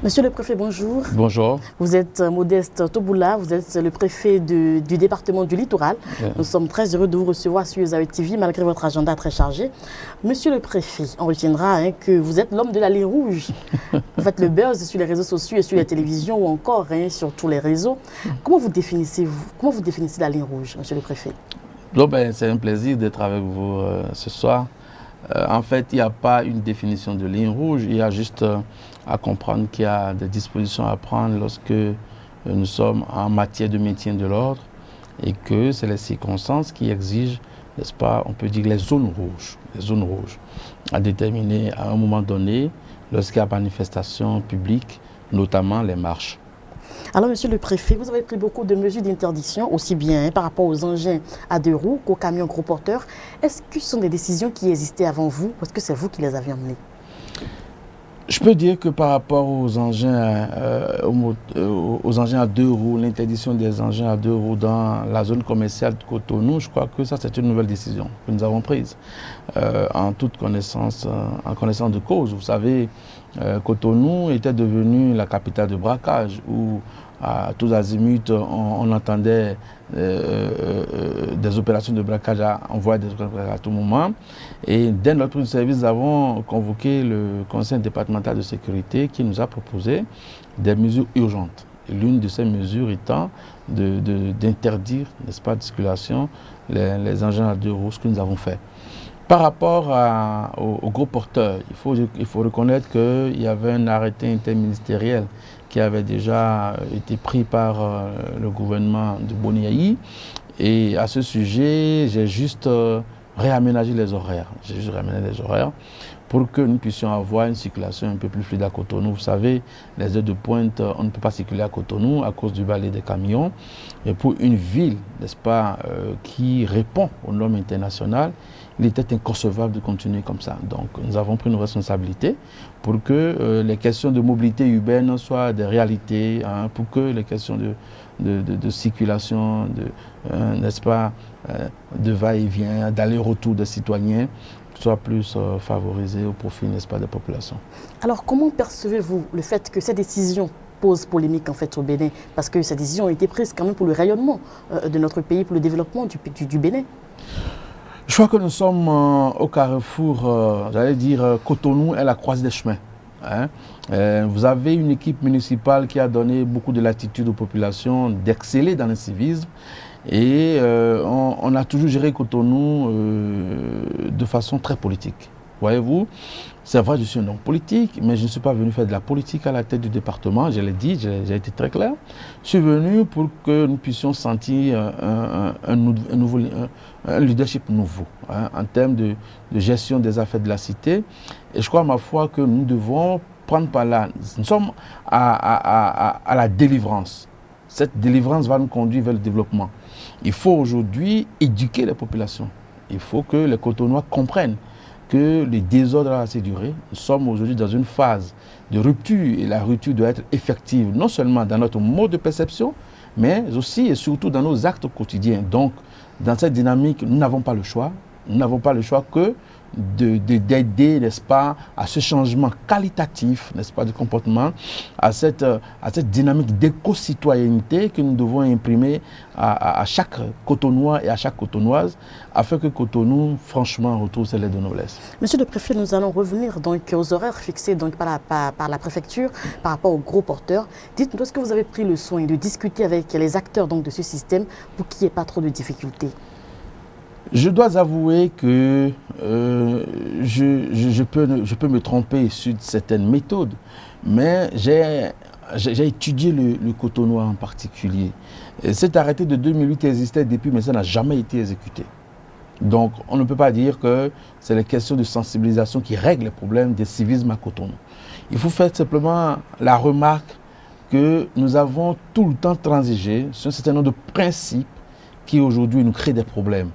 Monsieur le préfet, bonjour. Bonjour. Vous êtes Modeste Toboula, vous êtes le préfet du département du Littoral. Yeah. Nous sommes très heureux de vous recevoir sur Zawi TV malgré votre agenda très chargé. Monsieur le préfet, on retiendra que vous êtes l'homme de la ligne rouge. Vous faites le buzz sur les réseaux sociaux et sur les télévisions ou encore sur tous les réseaux. Comment vous définissez la ligne rouge, monsieur le préfet? C'est un plaisir d'être avec vous ce soir. En fait, il n'y a pas une définition de ligne rouge, il y a juste à comprendre qu'il y a des dispositions à prendre lorsque nous sommes en matière de maintien de l'ordre et que c'est les circonstances qui exigent, n'est-ce pas, on peut dire les zones rouges à déterminer à un moment donné lorsqu'il y a manifestation publique, notamment les marches. Alors, monsieur le préfet, vous avez pris beaucoup de mesures d'interdiction, aussi bien par rapport aux engins à deux roues qu'aux camions gros porteurs. Est-ce que ce sont des décisions qui existaient avant vous, parce que c'est vous qui les avez emmenées? Je peux dire que par rapport aux engins, aux engins à deux roues, l'interdiction des engins à deux roues dans la zone commerciale de Cotonou, je crois que ça c'est une nouvelle décision que nous avons prise en toute connaissance, en connaissance de cause. Vous savez, Cotonou était devenue la capitale de braquage où à tous azimuts on entendait des opérations de braquage, on voit des opérations de braquage à tout moment. Et dès notre prise de service, nous avons convoqué le conseil départemental de sécurité qui nous a proposé des mesures urgentes. L'une de ces mesures étant d'interdire, n'est-ce pas, de circulation les engins à deux roues, ce que nous avons fait. Par rapport aux gros porteurs, il faut reconnaître qu'il y avait un arrêté interministériel qui avait déjà été pris par le gouvernement de Boniaï. Et à ce sujet, j'ai juste réaménagé les horaires. Pour que nous puissions avoir une circulation un peu plus fluide à Cotonou. Vous savez, les heures de pointe, on ne peut pas circuler à Cotonou à cause du balai des camions. Et pour une ville, n'est-ce pas, qui répond aux normes internationales, il était inconcevable de continuer comme ça. Donc, nous avons pris nos responsabilités pour que les questions de mobilité urbaine soient des réalités, pour que les questions de circulation, n'est-ce pas, de va-et-vient, d'aller-retour des citoyens, soit plus favorisé au profit, n'est-ce pas, des populations. Alors, comment percevez-vous le fait que ces décisions posent polémique en fait au Bénin? Parce que ces décisions ont été prises quand même pour le rayonnement de notre pays, pour le développement du Bénin. Je crois que nous sommes au carrefour, j'allais dire, Cotonou est la croisée des chemins. Vous avez une équipe municipale qui a donné beaucoup de latitude aux populations d'exceller dans le civisme. Et on a toujours géré Cotonou de façon très politique. Voyez-vous, c'est vrai, je suis un homme politique, mais je ne suis pas venu faire de la politique à la tête du département, je l'ai dit, j'ai été très clair. Je suis venu pour que nous puissions sentir un leadership nouveau en termes de gestion des affaires de la cité. Et je crois, ma foi, que nous devons prendre par là. Nous sommes à la délivrance. Cette délivrance va nous conduire vers le développement. Il faut aujourd'hui éduquer les populations. Il faut que les Cotonois comprennent que le désordre a assez duré. Nous sommes aujourd'hui dans une phase de rupture et la rupture doit être effective, non seulement dans notre mode de perception, mais aussi et surtout dans nos actes quotidiens. Donc, dans cette dynamique, nous n'avons pas le choix. Nous n'avons pas le choix que d'aider, n'est-ce pas, à ce changement qualitatif, n'est-ce pas, de comportement, à cette dynamique d'éco-citoyenneté que nous devons imprimer à chaque Cotonois et à chaque Cotonoise, afin que Cotonou, franchement, retrouve ses lettres de noblesse. Monsieur le préfet, nous allons revenir donc aux horaires fixés donc par la préfecture par rapport aux gros porteurs. Dites-nous, est-ce que vous avez pris le soin de discuter avec les acteurs donc, de ce système pour qu'il n'y ait pas trop de difficultés? Je dois avouer que je peux me tromper sur certaines méthodes, mais j'ai étudié le Cotonou en particulier. Et cet arrêté de 2008 existait depuis, mais ça n'a jamais été exécuté. Donc, on ne peut pas dire que c'est les questions de sensibilisation qui règlent les problèmes des civismes à Cotonou. Il faut faire simplement la remarque que nous avons tout le temps transigé sur un certain nombre de principes qui aujourd'hui nous créent des problèmes.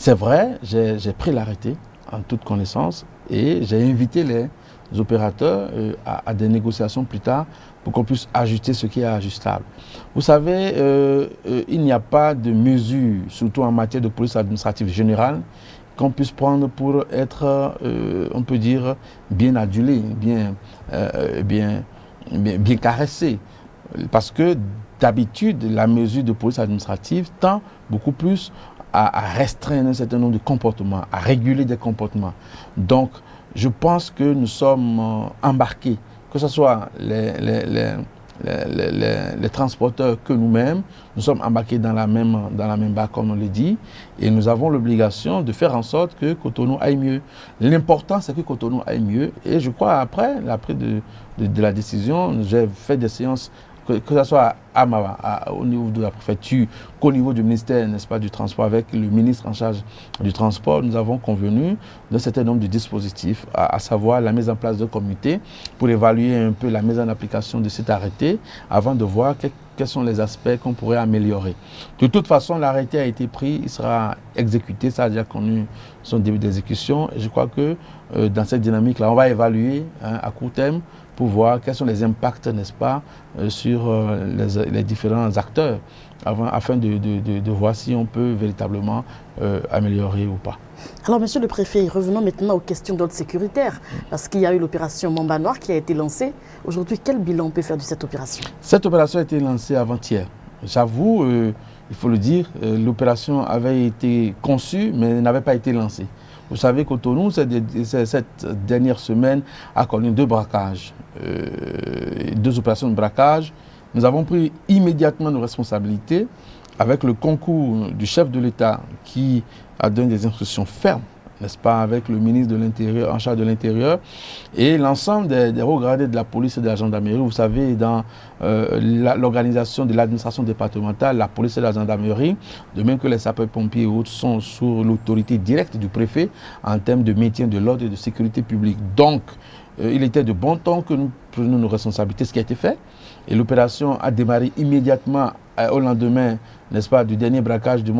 C'est vrai, j'ai pris l'arrêté en toute connaissance et j'ai invité les opérateurs à des négociations plus tard pour qu'on puisse ajuster ce qui est ajustable. Vous savez, il n'y a pas de mesures, surtout en matière de police administrative générale, qu'on puisse prendre pour être, on peut dire, bien adulé, bien bien caressé. Parce que d'habitude, la mesure de police administrative tend beaucoup plus à restreindre un certain nombre de comportements, à réguler des comportements. Donc, je pense que nous sommes embarqués, que ce soit les transporteurs que nous-mêmes, nous sommes embarqués dans la même barque, comme on le dit, et nous avons l'obligation de faire en sorte que Cotonou aille mieux. L'important, c'est que Cotonou aille mieux, et je crois, après la prise de la décision, j'ai fait des séances, que ce soit au niveau de la préfecture, qu'au niveau du ministère, n'est-ce pas, du transport, avec le ministre en charge du transport, nous avons convenu d'un certain nombre de dispositifs, à savoir la mise en place d'un comité pour évaluer un peu la mise en application de cet arrêté avant de voir quels sont les aspects qu'on pourrait améliorer. De toute façon, l'arrêté a été pris, il sera exécuté, ça a déjà connu son début d'exécution. Et je crois que dans cette dynamique-là, on va évaluer à court terme pour voir quels sont les impacts, n'est-ce pas, sur les différents acteurs, afin de voir si on peut véritablement améliorer ou pas. Alors, monsieur le préfet, revenons maintenant aux questions d'ordre sécuritaire, parce qu'il y a eu l'opération Mamba Noir qui a été lancée. Aujourd'hui, quel bilan on peut faire de cette opération? Cette opération a été lancée avant-hier. J'avoue, il faut le dire, l'opération avait été conçue, mais n'avait pas été lancée. Vous savez qu'Cotonou, cette dernière semaine, a connu 2 braquages, 2 opérations de braquage. Nous avons pris immédiatement nos responsabilités avec le concours du chef de l'État qui a donné des instructions fermes, n'est-ce pas, avec le ministre de l'Intérieur, en charge de l'Intérieur, et l'ensemble des hauts gradés de la police et de la gendarmerie. Vous savez, dans l'organisation de l'administration départementale, la police et la gendarmerie, de même que les sapeurs-pompiers et autres, sont sous l'autorité directe du préfet en termes de maintien de l'ordre et de sécurité publique. Donc, il était de bon temps que nous prenions nos responsabilités, ce qui a été fait. Et l'opération a démarré immédiatement au lendemain, n'est-ce pas, du dernier braquage du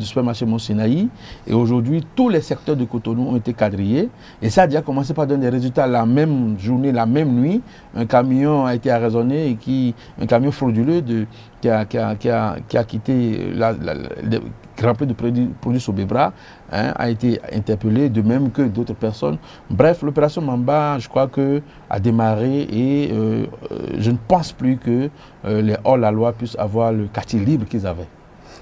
supermarché Mont Sinaï. Et aujourd'hui, tous les secteurs de Cotonou ont été quadrillés. Et ça a déjà commencé par donner des résultats la même journée, la même nuit. Un camion a été arraisonné, et un camion frauduleux qui a quitté rempli de produits Sobebra, a été interpellé, de même que d'autres personnes. Bref, l'opération Mamba, je crois que a démarré, et je ne pense plus que les hors-la-loi puissent avoir le quartier libre qu'ils avaient.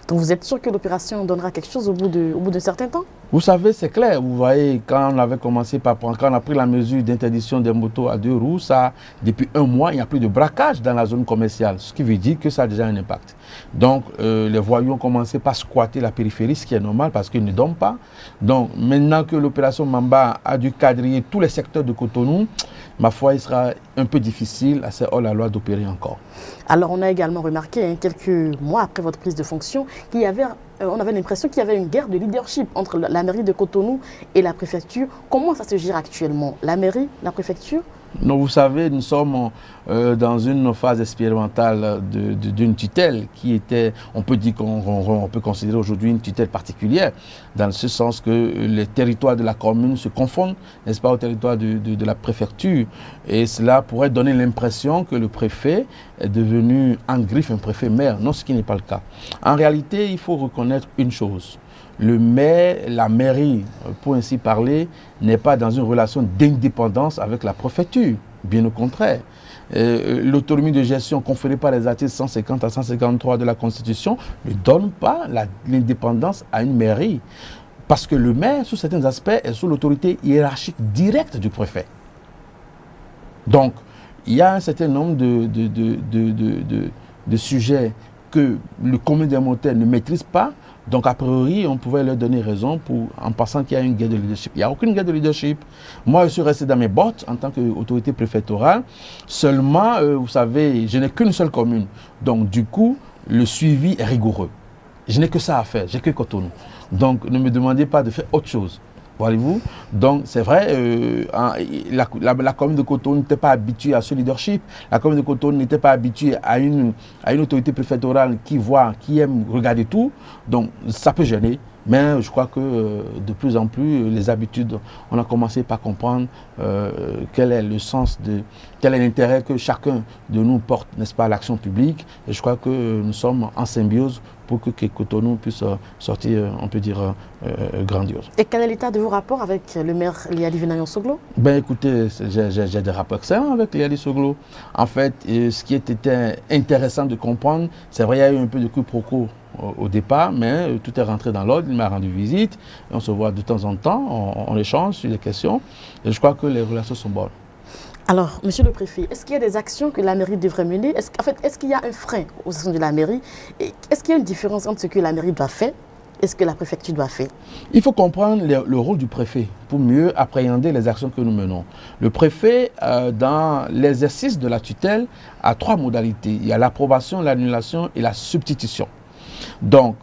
Donc vous êtes sûr que l'opération donnera quelque chose au bout d'un certain temps? Vous savez, c'est clair. Vous voyez, quand on avait commencé quand on a pris la mesure d'interdiction des motos à 2 roues, ça, depuis 1 mois, il n'y a plus de braquage dans la zone commerciale, ce qui veut dire que ça a déjà un impact. Donc, les voyous ont commencé par squatter la périphérie, ce qui est normal parce qu'ils ne dorment pas. Donc, maintenant que l'opération Mamba a dû quadriller tous les secteurs de Cotonou, ma foi, il sera un peu difficile à ces hors-la-loi d'opérer encore. Alors, on a également remarqué, quelques mois après votre prise de fonction, on avait l'impression qu'il y avait une guerre de leadership entre la mairie de Cotonou et la préfecture. Comment ça se gère actuellement? La mairie, la préfecture? Non, vous savez, nous sommes dans une phase expérimentale d'une tutelle qui était, on peut dire qu'on peut considérer aujourd'hui une tutelle particulière, dans ce sens que les territoires de la commune se confondent, n'est-ce pas, au territoire de la préfecture. Et cela pourrait donner l'impression que le préfet est devenu en griffe un préfet maire. Non, ce qui n'est pas le cas. En réalité, il faut reconnaître une chose. Le maire, la mairie, pour ainsi parler, n'est pas dans une relation d'indépendance avec la préfecture. Bien au contraire. L'autonomie de gestion conférée par les articles 150 à 153 de la Constitution ne donne pas l'indépendance à une mairie. Parce que le maire, sous certains aspects, est sous l'autorité hiérarchique directe du préfet. Donc, il y a un certain nombre de sujets que le commun des mortels ne maîtrise pas. Donc, a priori, on pouvait leur donner raison en pensant qu'il y a une guerre de leadership. Il n'y a aucune guerre de leadership. Moi, je suis resté dans mes bottes en tant qu'autorité préfectorale. Seulement, vous savez, je n'ai qu'une seule commune. Donc, du coup, le suivi est rigoureux. Je n'ai que ça à faire. J'ai que Cotonou. Donc, ne me demandez pas de faire autre chose. Voyez-vous? Donc, c'est vrai, la commune de Cotonou n'était pas habituée à ce leadership. La commune de Cotonou n'était pas habituée à une autorité préfectorale qui aime regarder tout. Donc, ça peut gêner. Mais je crois que de plus en plus, les habitudes, on a commencé par comprendre quel est le sens, quel est l'intérêt que chacun de nous porte, n'est-ce pas, à l'action publique. Et je crois que nous sommes en symbiose pour que Cotonou puisse sortir, on peut dire, grandiose. Et quel est l'état de vos rapports avec le maire Liali Venanyon Soglo? Ben écoutez, j'ai des rapports excellents avec Liali Soglo. En fait, ce qui était intéressant de comprendre, c'est vrai, il y a eu un peu de quiproquo au départ, mais tout est rentré dans l'ordre. Il m'a rendu visite, et on se voit de temps en temps, on échange sur les questions, et je crois que les relations sont bonnes. Alors, monsieur le préfet, est-ce qu'il y a des actions que la mairie devrait mener? Est-ce qu'il y a un frein aux actions de la mairie? Est-ce qu'il y a une différence entre ce que la mairie doit faire et ce que la préfecture doit faire? Il faut comprendre le rôle du préfet pour mieux appréhender les actions que nous menons. Le préfet, dans l'exercice de la tutelle, a 3 modalités. Il y a l'approbation, l'annulation et la substitution. Donc,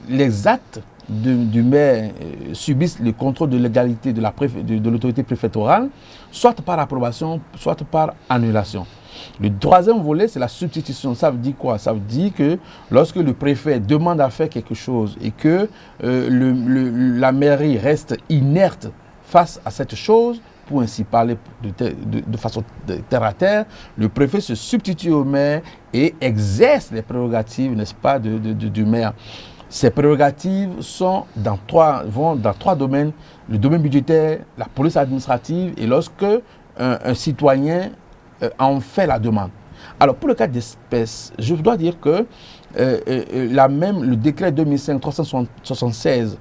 les actes du maire subissent le contrôle de légalité de l'autorité préfectorale, soit par approbation, soit par annulation. Le 3e volet, c'est la substitution. Ça veut dire quoi? Ça veut dire que lorsque le préfet demande à faire quelque chose et que la mairie reste inerte face à cette chose, pour ainsi parler de façon terre à terre, le préfet se substitue au maire et exerce les prérogatives, n'est-ce pas, du maire. Ces prérogatives vont dans 3 domaines: le domaine budgétaire, la police administrative et lorsque un citoyen en fait la demande. Alors pour le cas d'espèce, je dois dire que le décret 2005-376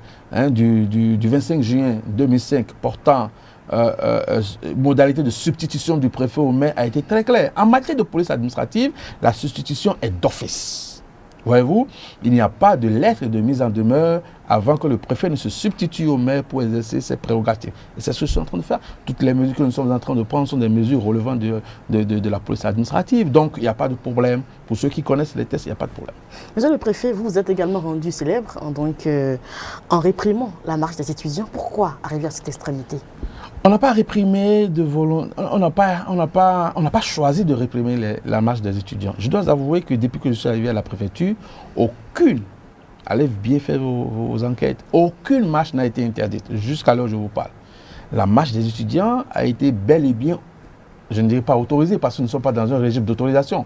du 25 juin 2005 portant modalité de substitution du préfet au maire a été très clair. En matière de police administrative, la substitution est d'office. Voyez-vous, il n'y a pas de lettre de mise en demeure avant que le préfet ne se substitue au maire pour exercer ses prérogatives. Et c'est ce que je suis en train de faire. Toutes les mesures que nous sommes en train de prendre sont des mesures relevant de la police administrative. Donc, il n'y a pas de problème. Pour ceux qui connaissent les tests, il n'y a pas de problème. Monsieur le préfet, vous êtes également rendu célèbre en réprimant la marche des étudiants. Pourquoi arriver à cette extrémité? On n'a pas réprimé de volonté, on n'a pas choisi de réprimer la marche des étudiants. Je dois avouer que depuis que je suis arrivé à la préfecture, allez bien faire vos enquêtes, aucune marche n'a été interdite jusqu'à l'heure où je vous parle. La marche des étudiants a été bel et bien, je ne dirais pas autorisée parce que nous ne sommes pas dans un régime d'autorisation,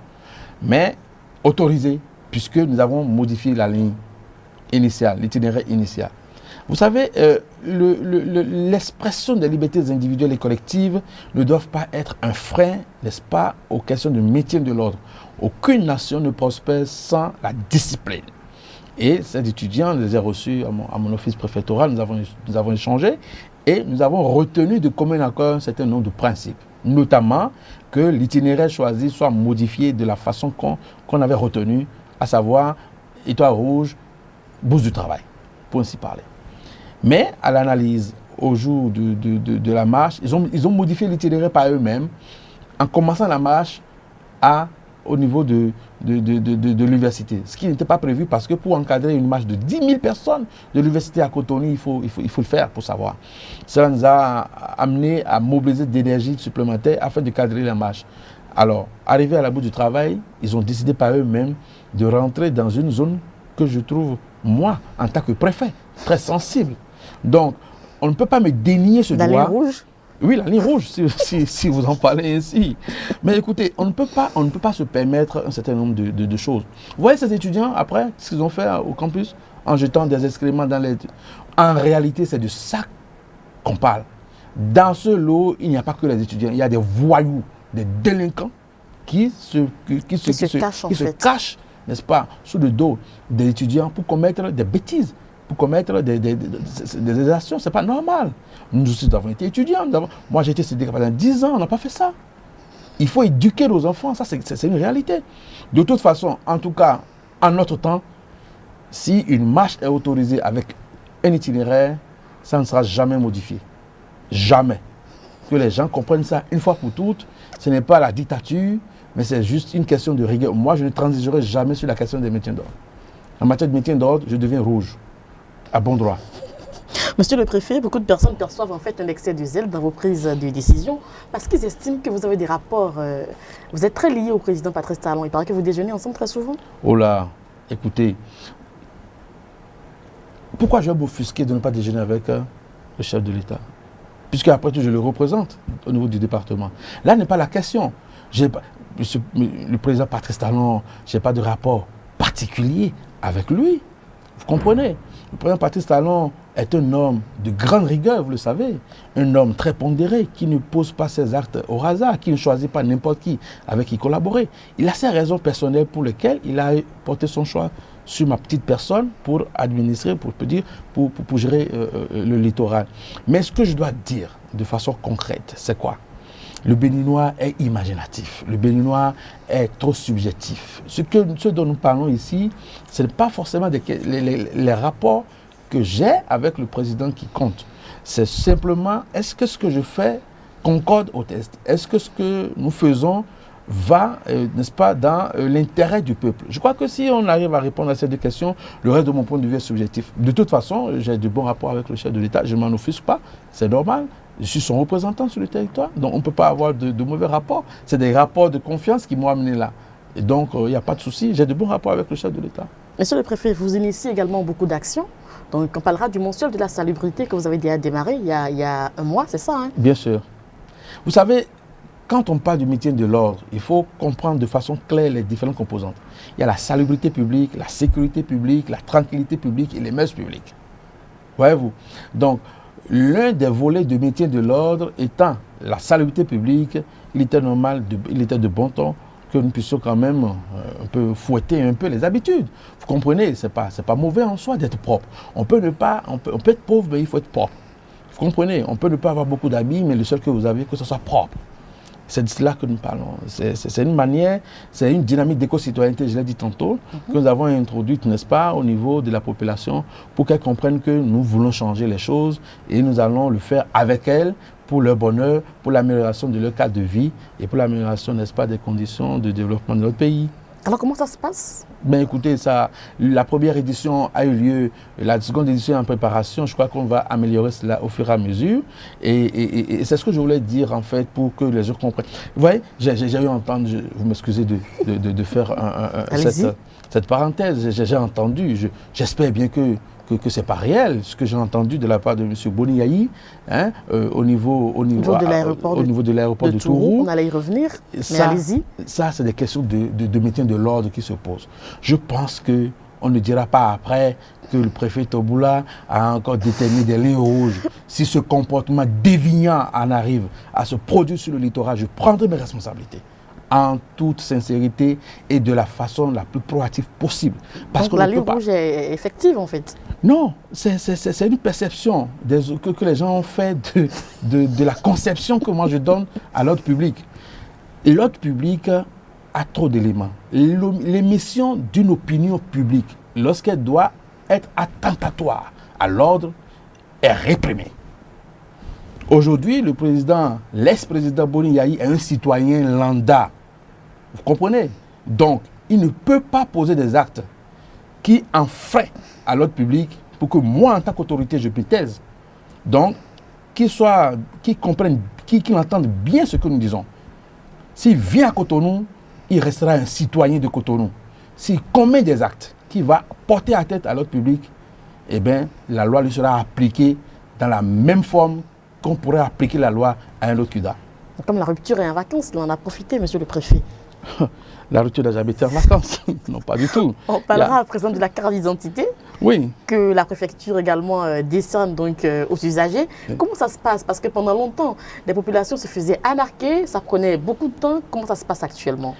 mais autorisée puisque nous avons modifié la ligne initiale, l'itinéraire initial. Vous savez, l'expression des libertés individuelles et collectives ne doivent pas être un frein, n'est-ce pas, aux questions de maintien de l'ordre. Aucune nation ne prospère sans la discipline. Et ces étudiants, je les ai reçus à mon office préfectoral, nous avons échangé et nous avons retenu de commun accord un certain nombre de principes, notamment que l'itinéraire choisi soit modifié de la façon qu'on avait retenu, à savoir étoile rouge, bourse du travail, pour ainsi parler. Mais à l'analyse, au jour de la marche, ils ont modifié l'itinéraire par eux-mêmes en commençant la marche au niveau de l'université. Ce qui n'était pas prévu parce que pour encadrer une marche de 10 000 personnes de l'université à Cotonou, il faut le faire pour savoir. Cela nous a amené à mobiliser de l'énergie supplémentaire afin de cadrer la marche. Alors, arrivé à la bout du travail, ils ont décidé par eux-mêmes de rentrer dans une zone que je trouve, moi, en tant que préfet, très sensible. Donc, on ne peut pas me dénier ce droit. La ligne rouge? Oui, la ligne rouge, si vous en parlez ainsi. Mais écoutez, on ne peut pas se permettre un certain nombre de choses. Vous voyez ces étudiants, après, ce qu'ils ont fait au campus, en jetant des excréments dans les... En réalité, c'est de ça qu'on parle. Dans ce lot, il n'y a pas que les étudiants. Il y a des voyous, des délinquants qui se cachent, n'est-ce pas, sous le dos des étudiants pour commettre des bêtises, pour commettre des actions. Ce n'est pas normal. Nous aussi, nous avons été étudiants. Moi, j'ai été syndicat pendant 10 ans, on n'a pas fait ça. Il faut éduquer nos enfants, ça c'est une réalité. De toute façon, en tout cas, en notre temps, si une marche est autorisée avec un itinéraire, ça ne sera jamais modifié. Jamais. Que les gens comprennent ça une fois pour toutes. Ce n'est pas la dictature, mais c'est juste une question de rigueur. Moi, je ne transigerai jamais sur la question des maintien d'ordre. En matière de maintien d'ordre, je deviens rouge, à bon droit. Monsieur le préfet, beaucoup de personnes perçoivent en fait un excès de zèle dans vos prises de décision parce qu'ils estiment que vous avez des rapports. Vous êtes très lié au président Patrice Talon. Il paraît que vous déjeunez ensemble très souvent. Oh là, écoutez, Pourquoi je vais m'offusquer de ne pas déjeuner avec le chef de l'État? Puisque après tout, je le représente au niveau du département. Là n'est pas la question. Le président Patrice Talon, je n'ai pas de rapport particulier avec lui. Vous comprenez? Le président Patrice Talon est un homme de grande rigueur, vous le savez. Un homme très pondéré, qui ne pose pas ses actes au hasard, qui ne choisit pas n'importe qui avec qui collaborer. Il a ses raisons personnelles pour lesquelles il a porté son choix sur ma petite personne pour administrer, pour gérer le littoral. Mais ce que je dois dire de façon concrète, c'est quoi? Le Béninois est imaginatif, le Béninois est trop subjectif. Ce dont nous parlons ici, ce n'est pas forcément les rapports que j'ai avec le président qui compte. C'est simplement, est-ce que ce que je fais concorde au test? Est-ce que ce que nous faisons va, n'est-ce pas, dans l'intérêt du peuple? Je crois que si on arrive à répondre à ces deux questions, le reste de mon point de vue est subjectif. De toute façon, j'ai de bons rapports avec le chef de l'État, je ne m'en offusque pas, c'est normal. Je suis son représentant sur le territoire, donc on ne peut pas avoir de mauvais rapports. C'est des rapports de confiance qui m'ont amené là. Et donc, il n'y a pas de souci, j'ai de bons rapports avec le chef de l'État. Monsieur le préfet, vous initiez également beaucoup d'actions. Donc, on parlera du mensuel de la salubrité que vous avez déjà démarré il y a un mois, c'est ça, hein? Bien sûr. Vous savez, quand on parle du maintien de l'ordre, il faut comprendre de façon claire les différentes composantes. Il y a la salubrité publique, la sécurité publique, la tranquillité publique et les mœurs publiques. Voyez-vous? Donc, l'un des volets de maintien de l'ordre étant la salubrité publique, il était normal, il était de bon ton que nous puissions quand même un peu fouetter un peu les habitudes. Vous comprenez, c'est pas mauvais en soi d'être propre. On peut être pauvre, mais il faut être propre. Vous comprenez, on peut ne pas avoir beaucoup d'habits, mais le seul que vous avez, que ce soit propre. C'est de cela que nous parlons. C'est une manière, c'est une dynamique d'éco-citoyenneté, je l'ai dit tantôt, que nous avons introduite, n'est-ce pas, au niveau de la population, pour qu'elle comprenne que nous voulons changer les choses et nous allons le faire avec elle pour leur bonheur, pour l'amélioration de leur cadre de vie et pour l'amélioration, n'est-ce pas, des conditions de développement de notre pays. Alors, comment ça se passe? Ben écoutez, la première édition a eu lieu, la seconde édition est en préparation. Je crois qu'on va améliorer cela au fur et à mesure. Et c'est ce que je voulais dire, en fait, pour que les gens comprennent. Vous voyez, j'ai eu entendre, vous m'excusez de faire cette parenthèse, j'ai entendu, j'espère bien que ce n'est pas réel, ce que j'ai entendu de la part de M. Boniaï, hein, au niveau de l'aéroport de Tourou. On allait y revenir, mais allez-y. Ça, c'est des questions de maintien de l'ordre qui se posent. Je pense qu'on ne dira pas après que le préfet Toboula a encore déterminé des lignes rouges. Si ce comportement déviant en arrive à se produire sur le littoral, je prendrai mes responsabilités. En toute sincérité et de la façon la plus proactive possible. Parce donc la ligne rouge est effective en fait? Non, c'est une perception que les gens ont fait de la conception que moi je donne à l'ordre public. L'ordre public a trop d'éléments. L'émission d'une opinion publique, lorsqu'elle doit être attentatoire à l'ordre, est réprimée. Aujourd'hui, l'ex-président Boniaï est un citoyen lambda. Vous comprenez? Donc, il ne peut pas poser des actes qui enfreignent à l'ordre public pour que moi, en tant qu'autorité, je me taise. Donc, qu'il comprenne, qu'il entende bien ce que nous disons. S'il vient à Cotonou, il restera un citoyen de Cotonou. S'il commet des actes qui vont porter à tête à l'ordre public, eh bien, la loi lui sera appliquée dans la même forme qu'on pourrait appliquer la loi à un autre CUDA. Comme la rupture est en vacances, on en a profité, monsieur le préfet. La rupture n'a jamais été en vacances. Non, pas du tout. On parlera à présent de la carte d'identité. Oui. Que la préfecture également décerne donc aux usagers. Oui. Comment ça se passe? Parce que pendant longtemps, les populations se faisaient anarquer, ça prenait beaucoup de temps. Comment ça se passe actuellement?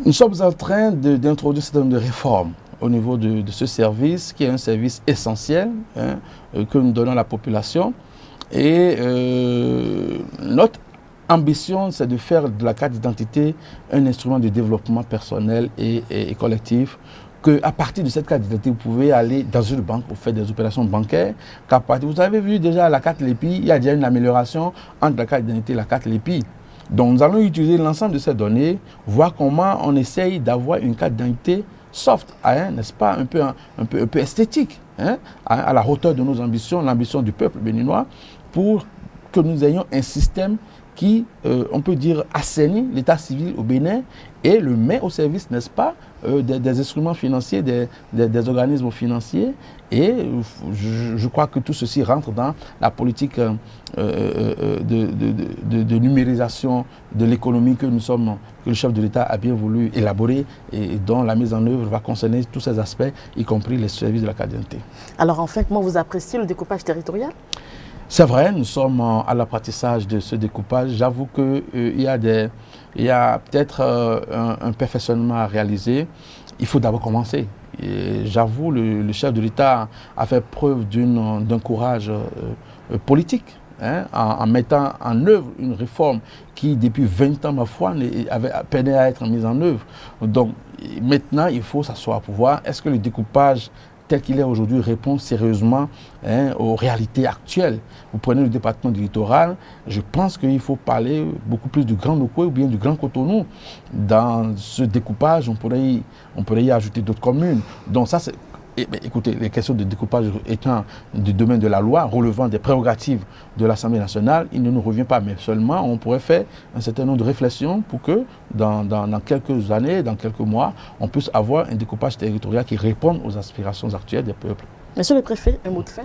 Nous sommes en train d'introduire un certain nombre de réformes au niveau de ce service, qui est un service essentiel que nous donnons à la population. Et notre ambition, c'est de faire de la carte d'identité un instrument de développement personnel et collectif. Qu'à partir de cette carte d'identité, vous pouvez aller dans une banque pour faire des opérations bancaires. Vous avez vu déjà la carte LEPI, il y a déjà une amélioration entre la carte d'identité et la carte LEPI. Donc nous allons utiliser l'ensemble de ces données, voir comment on essaye d'avoir une carte d'identité soft, n'est-ce pas, un peu esthétique, à la hauteur de nos ambitions, l'ambition du peuple béninois, pour que nous ayons un système qui, on peut dire, assainit l'état civil au Bénin et le met au service, n'est-ce pas, des instruments financiers, des organismes financiers. Et je crois que tout ceci rentre dans la politique de numérisation de l'économie que le chef de l'État a bien voulu élaborer et dont la mise en œuvre va concerner tous ces aspects, y compris les services de la carte. Alors enfin, comment vous appréciez le découpage territorial? C'est vrai, nous sommes à l'apprentissage de ce découpage. J'avoue qu'il y a peut-être un perfectionnement à réaliser. Il faut d'abord commencer. J'avoue, le chef de l'État a fait preuve d'un courage politique, hein, en mettant en œuvre une réforme qui, depuis 20 ans, ma foi, avait peiné à être mise en œuvre. Donc, maintenant, il faut s'asseoir pour voir est-ce que le découpage tel qu'il est aujourd'hui répond sérieusement, hein, aux réalités actuelles. Vous prenez le département du littoral, je pense qu'il faut parler beaucoup plus du Grand Nokoué ou bien du Grand Cotonou. Dans ce découpage, on pourrait y ajouter d'autres communes. Donc ça, écoutez, les questions de découpage étant du domaine de la loi, relevant des prérogatives de l'Assemblée nationale, il ne nous revient pas, mais seulement on pourrait faire un certain nombre de réflexions pour que dans quelques années, dans quelques mois, on puisse avoir un découpage territorial qui réponde aux aspirations actuelles des peuples. Monsieur le préfet, un mot de fin?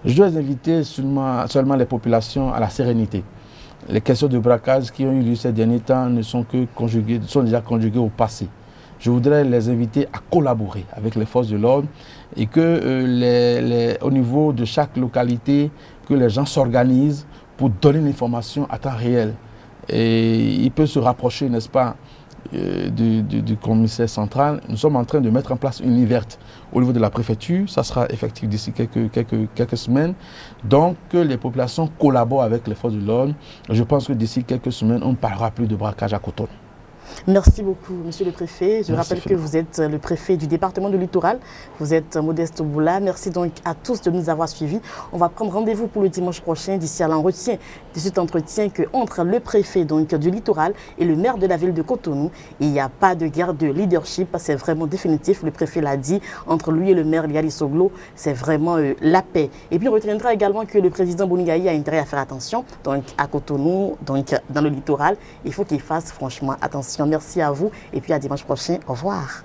Je dois inviter seulement les populations à la sérénité. Les questions de braquage qui ont eu lieu ces derniers temps ne sont sont déjà conjuguées au passé. Je voudrais les inviter à collaborer avec les forces de l'ordre et que au niveau de chaque localité, que les gens s'organisent pour donner l'information à temps réel. Et il peut se rapprocher, n'est-ce pas, du commissaire central. Nous sommes en train de mettre en place une ligne verte au niveau de la préfecture. Ça sera effectif d'ici quelques semaines. Donc, que les populations collaborent avec les forces de l'ordre. Je pense que d'ici quelques semaines, on ne parlera plus de braquage à Cotonou. Merci beaucoup, monsieur le préfet. Je rappelle Philippe. que vous êtes le préfet du département du Littoral. Vous êtes Modeste Boula. Merci donc à tous de nous avoir suivis. On va prendre rendez-vous pour le dimanche prochain. D'ici là, on retient de cet entretien qu'entre le préfet donc, du Littoral et le maire de la ville de Cotonou, il n'y a pas de guerre de leadership. C'est vraiment définitif. Le préfet l'a dit. Entre lui et le maire Liali Soglo, c'est vraiment la paix. Et puis, on retiendra également que le président Bonigaï a intérêt à faire attention. Donc, à Cotonou, donc dans le Littoral, il faut qu'il fasse franchement attention. Merci à vous et puis à dimanche prochain. Au revoir.